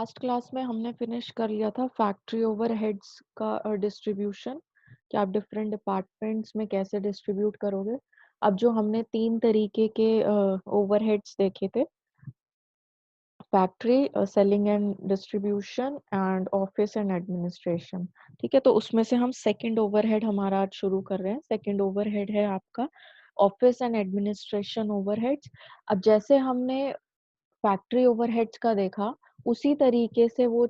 Last class में हमने finish कर लिया था फैक्ट्री ओवरहेड्स का डिस्ट्रीब्यूशन कि आप डिफरेंट डिपार्टमेंट्स में कैसे डिस्ट्रीब्यूट करोगे। अब जो हमने 3 तरीके के ओवरहेड्स देखे थे, factory, selling and distribution and office and administration. ठीक है, तो उसमें से हम सेकंड ओवरहेड हमारा आज शुरू कर रहे हैं। सेकंड ओवरहेड है आपका ऑफिस एंड एडमिनिस्ट्रेशन ओवरहेड्स। अब जैसे हमने फैक्ट्री ओवरहेड्स का देखा, उसी तरीके से वो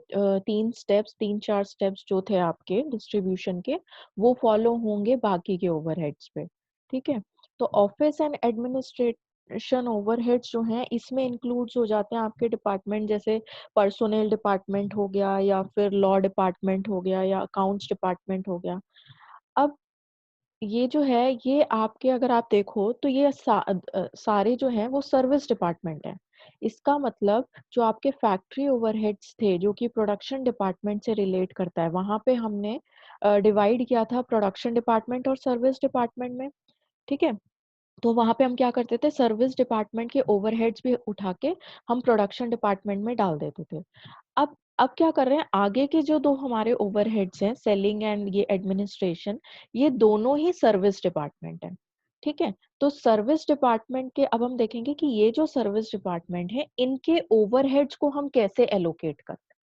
3-4 स्टेप्स जो थे आपके डिस्ट्रीब्यूशन के, वो फॉलो होंगे बाकी के ओवरहेड्स पे। ठीक है, तो ऑफिस एंड एडमिनिस्ट्रेशन ओवरहेड्स जो हैं, इसमें इंक्लूड्स हो जाते हैं आपके डिपार्टमेंट, जैसे पर्सोनेल डिपार्टमेंट हो गया, या फिर लॉ डिपार्टमेंट हो गया, या अकाउंट्स डिपार्टमेंट हो गया। अब ये जो है, ये आपके अगर आप देखो तो ये सारे जो हैं वो सर्विस डिपार्टमेंट हैं। इसका मतलब जो आपके फैक्ट्री ओवरहेड्स थे, जो कि प्रोडक्शन डिपार्टमेंट से रिलेट करता है, वहाँ पे हमने डिवाइड किया था प्रोडक्शन डिपार्टमेंट और सर्विस डिपार्टमेंट में। ठीक है? तो वहाँ पे हम क्या करते थे, सर्विस डिपार्टमेंट के ओवरहेड्स भी उठा के हम प्रोडक्शन डिपार्टमेंट में डाल देते थे। अब क्या कर रहे हैं, आगे के जो 2 हमारे ओवरहेड्स हैं, सेलिंग एंड ये एडमिनिस्ट्रेशन, ये दोनों ही सर्विस डिपार्टमेंट हैं। ठीक है? तो सर्विस डिपार्टमेंट के अब हम देखेंगे कि ये जो सर्विस डिपार्टमेंट है, इनके ओवरहेड्स को हम कैसे एलोकेट करते हैं।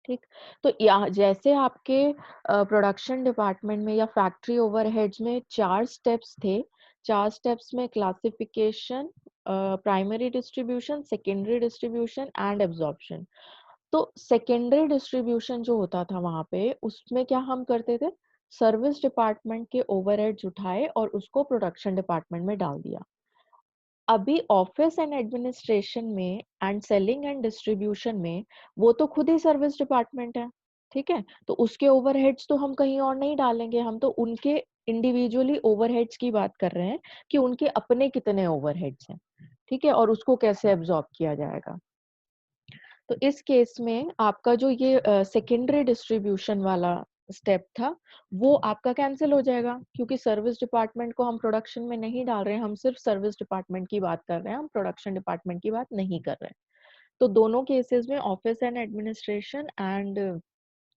ठीक? तो यहाँ जैसे आपके प्रोडक्शन डिपार्टमेंट में या फैक्ट्री ओवरहेड्स में 4 स्टेप्स थे। 4 स्टेप्स में classification, primary distribution, secondary distribution and absorption. तो सेकेंडरी डिस्ट्रीब्यूशन जो होता था वहाँ पे, उसमें क्या हम करते थे, सर्विस डिपार्टमेंट के ओवरहेड्स उठाए और उसको प्रोडक्शन डिपार्टमेंट में डाल दिया। अभी ऑफिस एंड एडमिनिस्ट्रेशन में एंड सेलिंग एंड डिस्ट्रीब्यूशन में, वो तो खुद ही सर्विस डिपार्टमेंट है। ठीक है, तो उसके ओवरहेड्स तो हम कहीं और नहीं डालेंगे, हम तो उनके इंडिविजुअली ओवरहेड्स की बात कर रहे हैं कि उनके अपने कितने ओवरहेड्स हैं। ठीक है, और उसको कैसे एब्जॉर्ब किया जाएगा। तो इस केस में आपका जो ये सेकेंडरी डिस्ट्रीब्यूशन वाला स्टेप था, वो आपका कैंसिल हो जाएगा, क्योंकि सर्विस डिपार्टमेंट को हम प्रोडक्शन में नहीं डाल रहे हैं, हम सिर्फ सर्विस डिपार्टमेंट की बात कर रहे हैं, हम प्रोडक्शन डिपार्टमेंट की बात नहीं कर रहे हैं। तो दोनों केसेस में office and administration and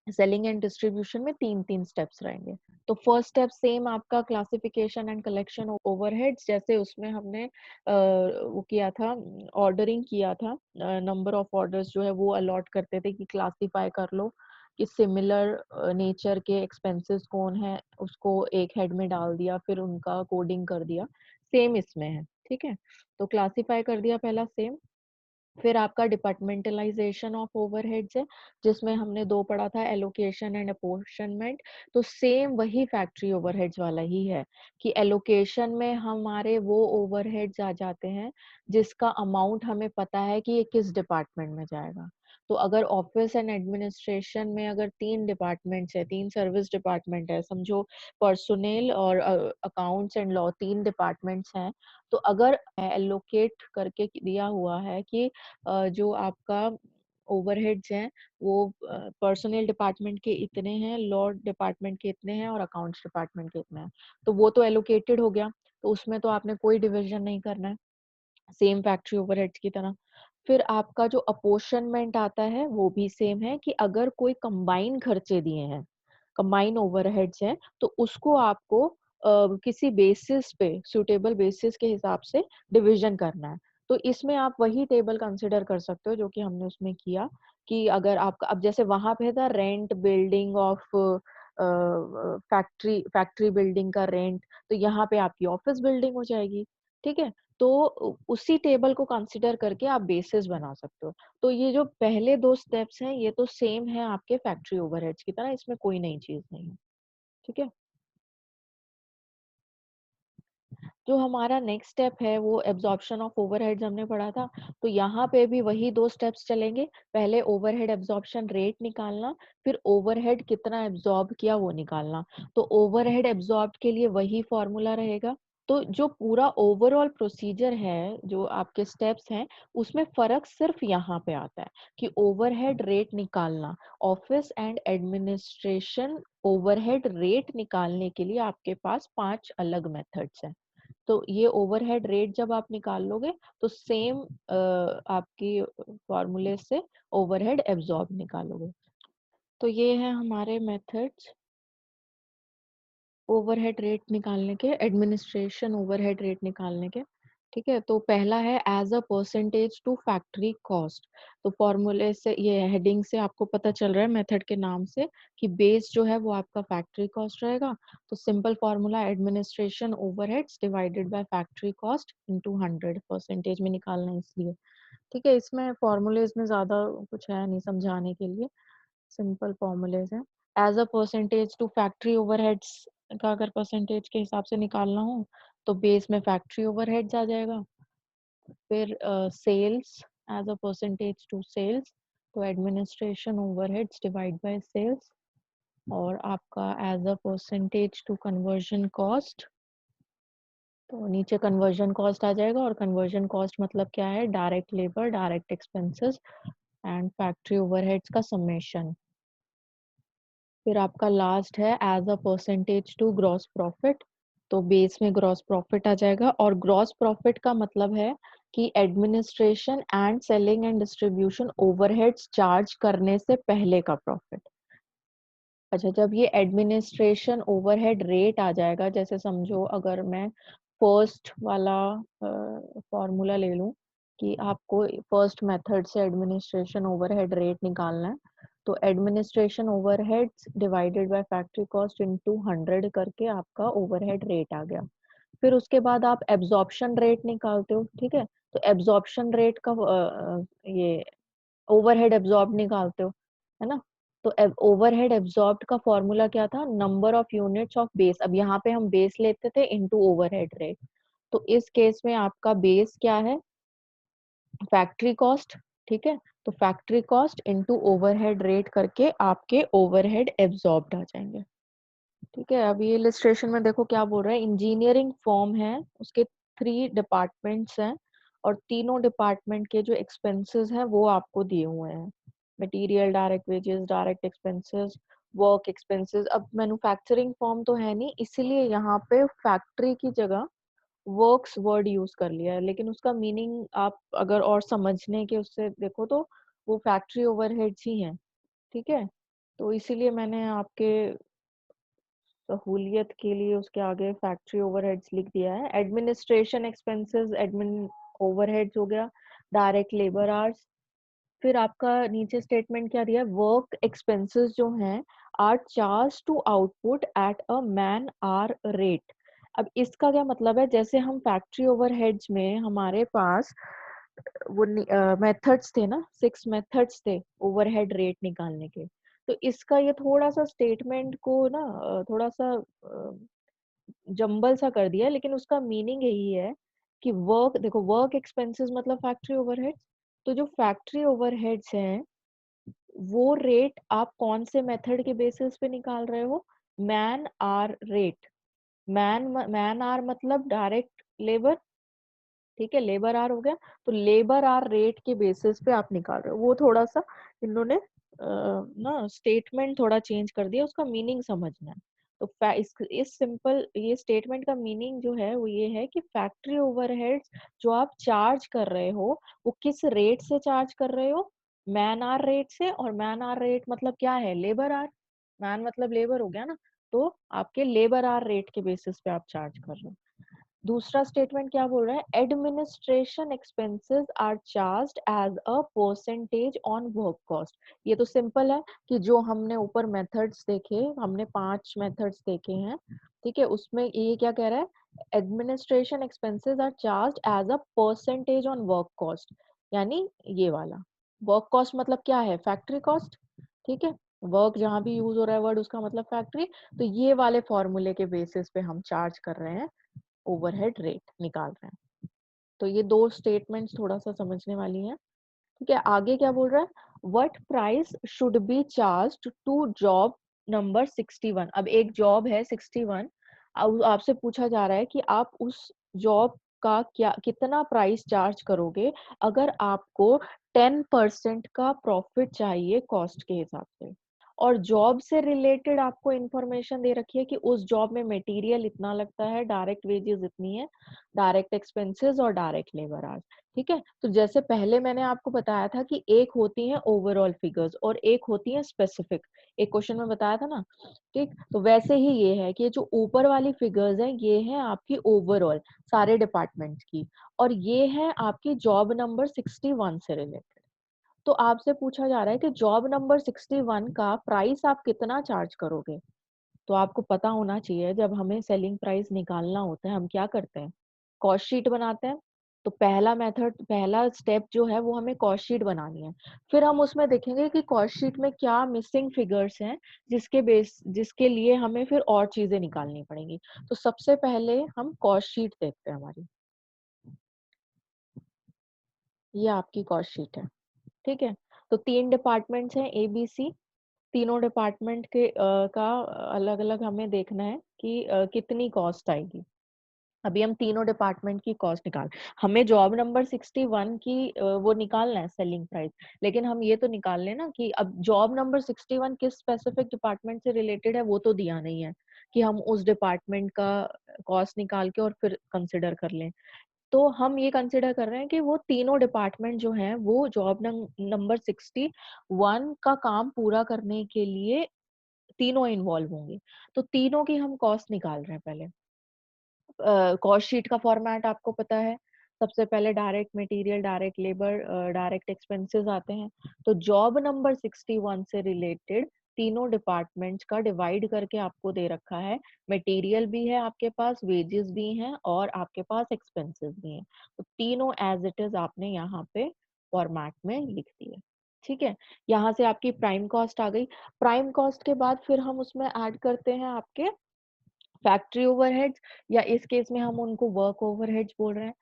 selling and distribution में 3-3 स्टेप्स रहेंगे। तो फर्स्ट स्टेप सेम आपका क्लासिफिकेशन एंड कलेक्शन ओवरहेड्स, जैसे उसमें हमने वो किया था, ऑर्डरिंग किया था, नंबर ऑफ ऑर्डर्स जो है वो अलॉट करते थे कि क्लासिफाई कर लो कि सिमिलर नेचर के एक्सपेंसेस कौन है, उसको एक हेड में डाल दिया, फिर उनका कोडिंग कर दिया। सेम इसमें है। ठीक है, तो क्लासिफाई कर दिया पहला, सेम। फिर आपका डिपार्टमेंटलाइजेशन ऑफ ओवरहेड्स है, जिसमें हमने 2 पढ़ा था, एलोकेशन एंड अपॉर्शनमेंट। तो सेम वही फैक्ट्री ओवरहेड्स वाला ही है कि एलोकेशन में हमारे वो ओवरहेड्स आ जाते हैं जिसका अमाउंट हमें पता है कि ये किस डिपार्टमेंट में जाएगा। तो अगर ऑफिस एंड एडमिनिस्ट्रेशन में अगर 3 डिपार्टमेंट्स है, 3 सर्विस डिपार्टमेंट है, समझो पर्सोनेल और अकाउंट्स एंड लॉ 3 डिपार्टमेंट्स हैं, तो अगर एलोकेट करके दिया हुआ है कि जो आपका ओवरहेड्स हैं वो पर्सनल डिपार्टमेंट के इतने हैं, लॉ डिपार्टमेंट के इतने हैं और अकाउंट्स डिपार्टमेंट के इतने हैं, तो वो तो एलोकेटेड हो गया, तो उसमें तो आपने कोई डिवीजन नहीं करना है, सेम फैक्ट्री ओवरहेड्स की तरह। फिर आपका जो अपोर्शनमेंट आता है वो भी सेम है कि अगर कोई कंबाइन खर्चे दिए हैं, कंबाइन ओवरहेड्स हैं, तो उसको आपको किसी बेसिस पे, सूटेबल बेसिस के हिसाब से डिवीजन करना है। तो इसमें आप वही टेबल कंसिडर कर सकते हो जो कि हमने उसमें किया, कि अगर आपका अब जैसे वहां पे था rent building of factory building का रेंट, तो यहाँ पे आपकी ऑफिस बिल्डिंग हो जाएगी। ठीक है, तो उसी टेबल को कंसिडर करके आप बेसिस बना सकते हो। तो ये जो पहले 2 स्टेप्स हैं, ये तो सेम है आपके फैक्ट्री ओवरहेड्स की तरह, इसमें कोई नई चीज नहीं है। ठीक है, जो हमारा नेक्स्ट स्टेप है वो एब्जॉर्प्शन ऑफ ओवरहेड्स हमने पढ़ा था। तो यहाँ पे भी वही 2 स्टेप्स चलेंगे। पहले ओवरहेड एब्जॉर्प्शन रेट निकालना, फिर ओवरहेड कितना एब्जॉर्ब किया वो निकालना। तो ओवरहेड एब्जॉर्ब के लिए वही फॉर्मूला रहेगा। तो जो पूरा ओवरऑल प्रोसीजर है, जो आपके स्टेप्स हैं, उसमें फर्क सिर्फ यहाँ पे आता है कि ओवरहेड रेट निकालना, office and administration overhead rate निकालने के लिए आपके पास 5 अलग मेथड्स हैं। तो ये ओवरहेड रेट जब आप निकाल लोगे तो सेम आपकी फॉर्मूले से ओवरहेड एब्जॉर्ब निकालोगे। तो ये है हमारे मेथड्स ओवरहेड रेट निकालने के, एडमिनिस्ट्रेशन ओवरहेड रेट निकालने के। ठीक है, तो पहला है as a percentage to factory cost. तो फॉर्मूले से, ये हेडिंग से आपको पता चल रहा है मेथड के नाम से कि बेस जो है वो आपका फैक्ट्री कॉस्ट रहेगा। तो simple formula administration overheads divided by factory cost into 100, percentage में निकालना है इसलिए। ठीक है, इसमें फॉर्मूलेज में ज्यादा कुछ है नहीं समझाने के लिए, सिंपल फॉर्मूलेज हैं। As a percentage to factory overheads का अगर परसेंटेज के हिसाब से निकालना हो तो बेस में फैक्ट्री ओवरहेड्स आ जाएगा। फिर sales as a percentage to sales, तो administration overheads divide by sales. और आपका as a percentage to conversion cost, तो नीचे कन्वर्जन कॉस्ट आ जाएगा। और कन्वर्जन कॉस्ट मतलब क्या है, direct labour, direct expenses and factory overheads का समेशन। फिर आपका लास्ट है as a percentage to gross profit, तो बेस में ग्रॉस प्रॉफिट आ जाएगा। और ग्रॉस प्रॉफिट का मतलब है कि administration and selling and distribution overheads charge करने से पहले का प्रॉफिट। अच्छा, जब ये एडमिनिस्ट्रेशन ओवरहेड रेट आ जाएगा, जैसे समझो अगर मैं फर्स्ट वाला फॉर्मूला ले लूं कि आपको फर्स्ट मेथड से एडमिनिस्ट्रेशन ओवरहेड रेट निकालना है, तो administration overheads divided by factory cost into 100 करके आपका ओवरहेड रेट आ गया। फिर उसके बाद आप एब्जॉर्प्शन रेट निकालते हो। ठीक है, तो एब्जॉर्प्शन रेट का ये ओवरहेड एब्जॉर्ब निकालते हो, है ना। तो ओवरहेड एब्जॉर्ब्ड का फॉर्मूला क्या था, number of units of base. अब यहाँ पे हम बेस लेते थे इनटू ओवरहेड रेट, तो इस केस में आपका बेस क्या है, फैक्ट्री कॉस्ट। ठीक है, तो factory cost into overhead rate करके आपके ओवरहेड एब्जॉर्ब्ड आ जाएंगे। ठीक है, अब ये इलिस्ट्रेशन में देखो क्या बोल रहा है, इंजीनियरिंग फॉर्म है, उसके 3 डिपार्टमेंट्स हैं और तीनों डिपार्टमेंट के जो एक्सपेंसेस हैं वो आपको दिए हुए हैं। Material, direct wages, direct expenses, work expenses. अब मैन्युफैक्चरिंग फॉर्म तो है नहीं, इसीलिए यहाँ पे फैक्ट्री की जगह वर्क्स वर्ड यूज कर लिया है, लेकिन उसका मीनिंग आप अगर और समझने के उससे देखो तो वो फैक्ट्री ओवरहेड्स ही हैं। ठीक है, तो इसीलिए मैंने आपके सहूलियत के लिए उसके आगे फैक्ट्री ओवरहेड्स लिख दिया है। एडमिनिस्ट्रेशन एक्सपेंसेस, एडमिन ओवरहेड्स हो गया, डायरेक्ट लेबर आवर्स। फिर आपका नीचे स्टेटमेंट क्या दिया है, वर्क एक्सपेंसेस जो हैं are charge to output at a man hour rate. अब इसका क्या मतलब है, जैसे हम फैक्ट्री ओवरहेड्स में हमारे पास वो मेथड्स थे ना, 6 मेथड्स थे ओवरहेड रेट निकालने के। तो इसका ये थोड़ा सा स्टेटमेंट को ना थोड़ा सा जंबल सा कर दिया है, लेकिन उसका मीनिंग यही है कि वर्क, देखो वर्क एक्सपेंसेस मतलब फैक्ट्री ओवरहेड्स। तो जो फैक्ट्री ओवरहेड्स हैं वो रेट आप कौन से मेथड के बेसिस पे निकाल रहे हो, man hour rate. Man hour मतलब डायरेक्ट लेबर। ठीक है, लेबर आर हो गया, तो लेबर आर रेट के बेसिस पे आप निकाल रहे हो। वो थोड़ा सा इन्होंने ना स्टेटमेंट थोड़ा चेंज कर दिया, उसका मीनिंग समझना है। तो इस सिंपल ये स्टेटमेंट का मीनिंग जो है वो ये है कि फैक्ट्री ओवरहेड्स जो आप चार्ज कर रहे हो वो किस रेट से चार्ज कर रहे हो, मैन आर रेट से। और मैन आर रेट मतलब क्या है, लेबर आर। मैन मतलब लेबर हो गया ना, तो आपके लेबर आर रेट के बेसिस पे आप चार्ज कर रहे हो। दूसरा स्टेटमेंट क्या बोल रहा है, administration expenses are charged as a percentage on work cost. ये तो सिंपल है कि जो हमने ऊपर मेथड्स देखे, हमने 5 मेथड्स देखे हैं। ठीक है, उसमें ये क्या कह रहा है, administration expenses are charged as a percentage on work cost, यानी ये वाला वर्क कॉस्ट मतलब क्या है, फैक्ट्री कॉस्ट। ठीक है, वर्क जहां भी यूज हो रहा है वर्ड उसका मतलब फैक्ट्री। तो ये वाले फॉर्मूले के बेसिस पे हम चार्ज कर रहे हैं, ओवरहेड रेट निकाल रहे हैं। तो ये 2 स्टेटमेंट्स थोड़ा सा समझने वाली हैं। ठीक है, आगे क्या बोल रहा है, what price should be charge to job number 61। अब एक जॉब है 61, अब आपसे पूछा जा रहा है कि आप उस जॉब का क्या कितना प्राइस चार्ज करोगे अगर आपको 10% का प्रॉफिट चाहिए कॉस्ट के हिसाब से। और जॉब से रिलेटेड आपको इन्फॉर्मेशन दे रखी है कि उस जॉब में मटेरियल इतना लगता है, डायरेक्ट वेजेस इतनी है, डायरेक्ट एक्सपेंसेस और डायरेक्ट लेबर आवर्स। ठीक है, तो जैसे पहले मैंने आपको बताया था कि एक होती है ओवरऑल फिगर्स और एक होती है स्पेसिफिक, एक क्वेश्चन में बताया था ना। ठीक, तो वैसे ही ये है कि जो ऊपर वाली फिगर्स हैं ये है आपकी ओवरऑल सारे डिपार्टमेंट्स की, और ये है आपकी जॉब नंबर 61 से रिलेटेड। तो आपसे पूछा जा रहा है कि जॉब नंबर 61 का प्राइस आप कितना चार्ज करोगे। तो आपको पता होना चाहिए, जब हमें सेलिंग प्राइस निकालना होता है हम क्या करते हैं, कॉस्ट शीट बनाते हैं। तो पहला मेथड, पहला स्टेप जो है वो हमें कॉस्ट शीट बनानी है। फिर हम उसमें देखेंगे कि कॉस्ट शीट में क्या मिसिंग फिगर्स हैं, जिसके लिए हमें फिर और चीजें निकालनी पड़ेंगी। तो सबसे पहले हम कॉस्ट शीट देखते हैं हमारी। ये आपकी कॉस्ट शीट है। ठीक है, तो 3 डिपार्टमेंट्स हैं ए बी सी। तीनों डिपार्टमेंट के का अलग अलग हमें देखना है कि कितनी कॉस्ट आएगी। अभी हम तीनों डिपार्टमेंट की कॉस्ट निकाल, हमें जॉब नंबर 61 की वो निकालना है सेलिंग प्राइस। लेकिन हम ये तो निकाल लें ना कि अब जॉब नंबर 61 किस स्पेसिफिक डिपार्टमेंट से रिलेटेड है, वो तो दिया नहीं है कि हम उस डिपार्टमेंट का कॉस्ट निकाल के और फिर कंसिडर कर लें। तो हम ये कंसिडर कर रहे हैं कि वो तीनों डिपार्टमेंट जो हैं वो जॉब नंबर 61 का काम पूरा करने के लिए तीनों इन्वॉल्व होंगे। तो तीनों की हम कॉस्ट निकाल रहे हैं पहले। कॉस्ट शीट का फॉर्मेट आपको पता है। सबसे पहले direct material, direct labour, direct expenses आते हैं। तो जॉब नंबर 61 से रिलेटेड तीनों डिपार्टमेंट्स का डिवाइड करके आपको दे रखा है। मटेरियल भी है आपके पास, वेजेस भी हैं और आपके पास एक्सपेंसेस भी हैं। तो तीनों एज इट इज आपने यहाँ पे फॉर्मेट में लिख दिए। ठीक है, यहाँ से आपकी प्राइम कॉस्ट आ गई। प्राइम कॉस्ट के बाद फिर हम उसमें ऐड करते हैं आपके फैक्ट्री ओवरहेड्स, या इस केस में हम उनको वर्क ओवरहेड्स बोल रहे हैं।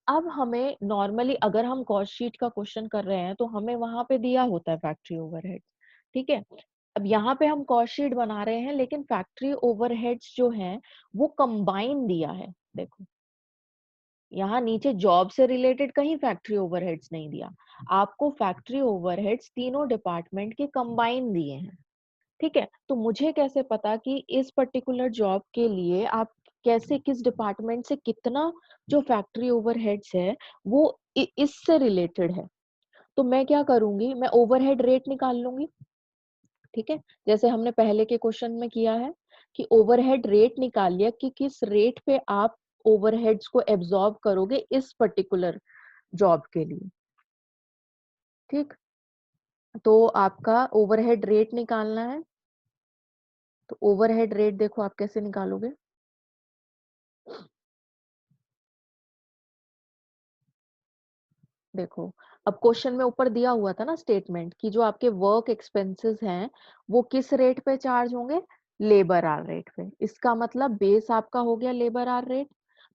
अब हमें नॉर्मली अगर हम कॉस्ट शीट का क्वेश्चन कर रहे हैं तो हमें वहां पे दिया होता है फैक्ट्री ओवरहेड्स। ठीक है, अब यहाँ पे हम कॉस्ट शीट बना रहे हैं लेकिन फैक्ट्री ओवरहेड्स जो हैं वो कंबाइन दिया है। देखो यहाँ नीचे जॉब से रिलेटेड कहीं फैक्ट्री ओवरहेड्स नहीं दिया, आपको फैक्ट्री ओवरहेड्स तीनों डिपार्टमेंट के कंबाइन दिए हैं। ठीक है, तो मुझे कैसे पता कि इस पर्टिकुलर जॉब के लिए आप कैसे किस डिपार्टमेंट से कितना जो फैक्ट्री ओवरहेड्स है वो इससे रिलेटेड है। तो मैं क्या करूंगी, मैं ओवरहेड रेट निकाल लूंगी। ठीक है, जैसे हमने पहले के क्वेश्चन में किया है कि ओवरहेड रेट निकाल लिया कि किस रेट पे आप ओवरहेड्स को एब्जॉर्ब करोगे इस पर्टिकुलर जॉब के लिए। ठीक, तो आपका ओवरहेड रेट निकालना है। तो ओवरहेड रेट देखो आप कैसे निकालोगे। देखो, अब क्वेश्चन में ऊपर दिया हुआ था ना स्टेटमेंट कि जो आपके वर्क एक्सपेंसेस हैं वो किस रेट पे चार्ज होंगे, लेबर आवर रेट पे। इसका मतलब बेस आपका हो गया लेबर आवर रेट।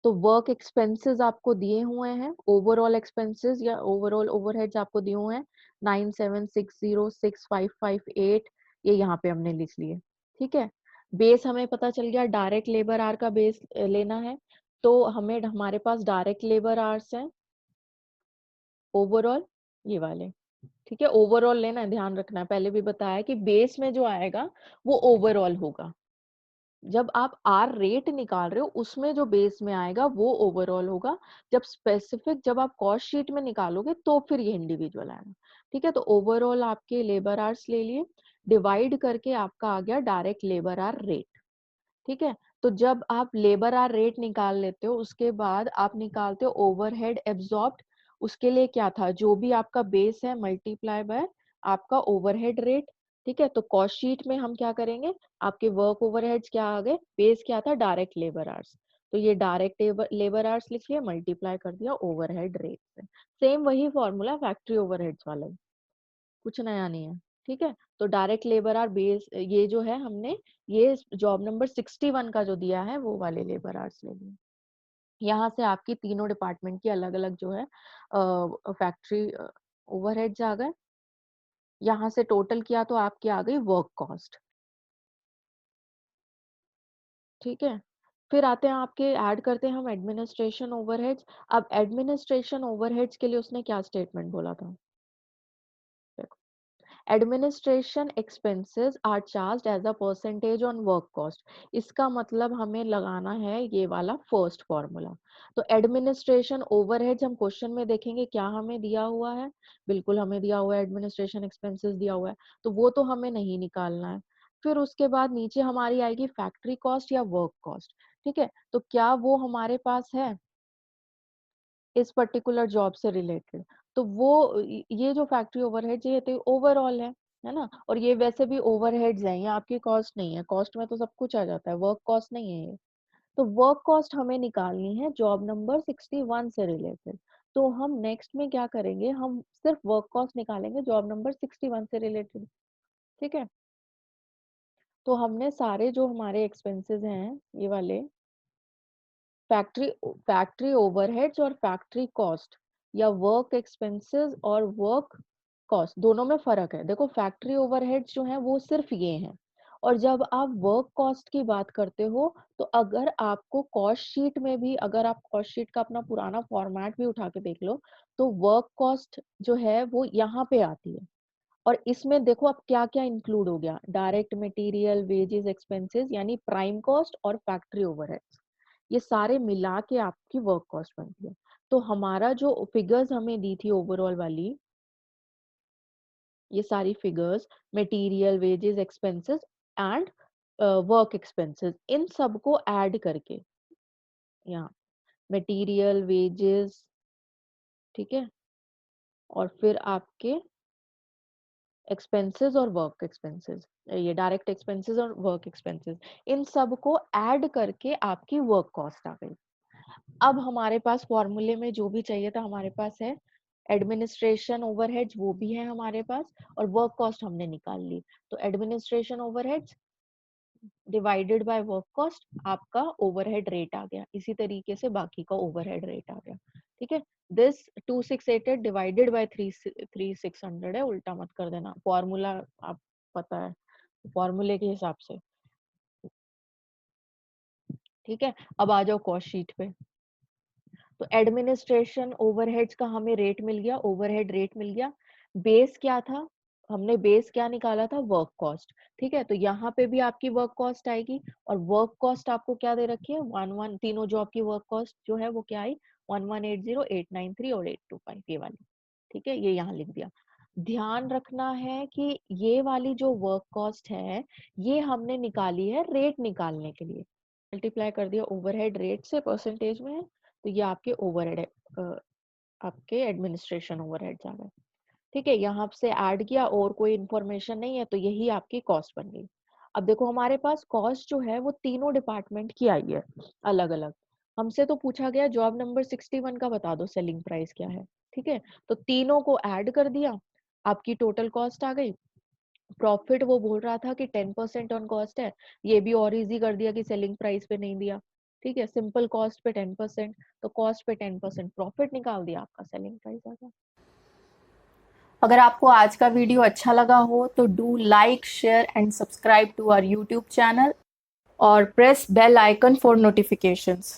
तो वर्क एक्सपेंसेस आपको दिए हुए हैं, ओवरऑल एक्सपेंसेस या ओवरऑल ओवरहेड्स आपको दिए हुए हैं 9760655 ये यहाँ पे हमने लिख लिए। ठीक है, बेस हमें पता चल गया, डायरेक्ट लेबर आवर का बेस लेना है। तो हमें हमारे पास डायरेक्ट लेबर आवर्स हैं ओवरऑल, ये वाले। ठीक है, ओवरऑल लेना है, ध्यान रखना है, पहले भी बताया कि बेस में जो आएगा वो ओवरऑल होगा। जब आप आर रेट निकाल रहे हो उसमें जो बेस में आएगा वो ओवरऑल होगा। जब स्पेसिफिक, जब आप कॉस्ट शीट में निकालोगे तो फिर ये इंडिविजुअल आएगा। ठीक है, तो ओवरऑल आपके लेबर आवर्स ले लिए, डिवाइड करके आपका आ गया डायरेक्ट लेबर आवर रेट। ठीक है, तो जब आप लेबर आवर रेट निकाल लेते हो उसके बाद आप निकालते हो ओवरहेड एब्जॉर्ब्ड। उसके लिए क्या था, जो भी आपका बेस है मल्टीप्लाई बाय आपका ओवरहेड रेट। ठीक है, तो कॉस्ट शीट में हम क्या करेंगे, आपके वर्क ओवरहेड्स क्या आ गए, बेस क्या था डायरेक्ट लेबर आवर्स। तो ये डायरेक्ट लेबर आवर्स लिख लिया, मल्टीप्लाई कर दिया ओवरहेड रेट से। सेम वही फॉर्मूला फैक्ट्री ओवरहेड्स वाला ही, कुछ नया नहीं है। ठीक है, तो डायरेक्ट लेबर आर बेस ये जो है हमने ये जॉब नंबर 61 का जो दिया है वो वाले लेबर आर्स ले लिए। यहाँ से आपकी तीनों डिपार्टमेंट की अलग अलग जो है फैक्ट्री ओवरहेड्स आ गए। यहाँ से टोटल किया तो आपकी आ गई वर्क कॉस्ट। ठीक है, फिर आते हैं आपके, ऐड करते हैं हम एडमिनिस्ट्रेशन ओवरहेड्स। अब एडमिनिस्ट्रेशन ओवरहेड्स के लिए उसने क्या स्टेटमेंट बोला था, administration expenses are charged as a percentage on work cost. इसका मतलब हमें लगाना है ये वाला फर्स्ट फॉर्मूला। तो एडमिनिस्ट्रेशन ओवरहेड्स हम क्वेश्चन में देखेंगे क्या हमें दिया हुआ है, बिल्कुल हमें दिया हुआ है एडमिनिस्ट्रेशन एक्सपेंसेस दिया हुआ है, तो वो तो हमें नहीं निकालना है। फिर उसके बाद नीचे हमारी आएगी फैक्ट्री कॉस्ट या वर्क कॉस्ट। ठीक है, तो क्या वो हमारे पास है इस पर्टिकुलर जॉब से रिलेटेड? तो वो ये जो फैक्ट्री ओवरहेड्स ये तो ओवरऑल है ना, और ये वैसे भी ओवरहेड्स हैं, ये आपकी कॉस्ट नहीं है। कॉस्ट में तो सब कुछ आ जाता है, वर्क कॉस्ट नहीं है ये। तो वर्क कॉस्ट हमें निकालनी है जॉब नंबर 61 से रिलेटेड। तो हम नेक्स्ट में क्या करेंगे, हम सिर्फ वर्क कॉस्ट निकालेंगे जॉब नंबर 61 से रिलेटेड। ठीक है, तो हमने सारे जो हमारे एक्सपेंसेस हैं ये वाले फैक्ट्री फैक्ट्री ओवरहेड्स और फैक्ट्री कॉस्ट या वर्क एक्सपेंसेस और वर्क कॉस्ट दोनों में फर्क है। देखो फैक्ट्री ओवरहेड्स जो है वो सिर्फ ये हैं, और जब आप वर्क कॉस्ट की बात करते हो तो अगर आपको कॉस्ट शीट में भी, अगर आप कॉस्ट शीट का अपना पुराना फॉर्मेट भी उठा के देख लो तो वर्क कॉस्ट जो है वो यहाँ पे आती है। और इसमें देखो अब क्या क्या इंक्लूड हो गया, डायरेक्ट मटेरियल वेजेस एक्सपेंसेस यानी प्राइम कॉस्ट और फैक्ट्री ओवरहेड्स, ये सारे मिला के आपकी वर्क कॉस्ट बनती है। तो हमारा जो फिगर्स हमें दी थी ओवरऑल वाली, ये सारी figures material wages expenses and work expenses इन सबको ऐड करके यहाँ मटेरियल वेजेस, ठीक है, और फिर आपके एक्सपेंसेस और वर्क एक्सपेंसेस, ये डायरेक्ट एक्सपेंसेस और वर्क एक्सपेंसेस, इन सब को ऐड करके आपकी वर्क कॉस्ट आ गई। अब हमारे पास फॉर्मूले में जो भी चाहिए था हमारे पास है, एडमिनिस्ट्रेशन ओवरहेड्स वो भी है हमारे पास, और वर्क कॉस्ट हमने निकाल ली। तो administration overheads divided by work cost आपका ओवरहेड रेट आ गया, इसी तरीके से बाकी का ओवरहेड रेट आ गया। ठीक है, दिस 2688 डिवाइडेड बाय 3600 है, उल्टा मत कर देना, फॉर्मूला आप पता है, फॉर्मूले के हिसाब से। ठीक है, अब आ जाओ कॉस्ट शीट पे। तो एडमिनिस्ट्रेशन ओवरहेड्स का हमें रेट मिल गया, ओवरहेड रेट मिल गया। बेस क्या था, हमने बेस क्या निकाला था, वर्क कॉस्ट। ठीक है, तो यहाँ पे भी आपकी वर्क कॉस्ट आएगी, और वर्क कॉस्ट आपको क्या दे रखी है, 11 तीनों जॉब की वर्क कॉस्ट जो है वो क्या आई, 1180, 893 और 825 ये वाली। ठीक है, ये यहाँ लिख दिया। ध्यान रखना है कि ये वाली जो वर्क कॉस्ट है ये हमने निकाली है रेट निकालने के लिए, मल्टीप्लाई कर दिया ओवरहेड रेट से, परसेंटेज में है, तो ये आपके ओवरहेड आपके एडमिनिस्ट्रेशन ओवरहेड्स आ गए। ठीक है, यहाँ से ऐड किया और कोई इंफॉर्मेशन नहीं है, तो यही आपकी कॉस्ट बन गई। अब देखो हमारे पास कॉस्ट जो है वो तीनों डिपार्टमेंट की आई है अलग अलग। हमसे तो पूछा गया जॉब नंबर 61 का बता दो सेलिंग प्राइस क्या है। ठीक है, तो तीनों को ऐड कर दिया, आपकी टोटल कॉस्ट आ गई। प्रॉफिट वो बोल रहा था कि 10% ऑन कॉस्ट है, ये भी और इजी कर दिया कि सेलिंग प्राइस पे नहीं दिया। ठीक है, सिंपल कॉस्ट पे 10%, तो कॉस्ट पे 10% प्रॉफिट निकाल दिया, आपका सेलिंग प्राइस आ गया। अगर आपको आज का वीडियो अच्छा लगा हो तो do like share and subscribe to our YouTube channel और press bell icon for notifications.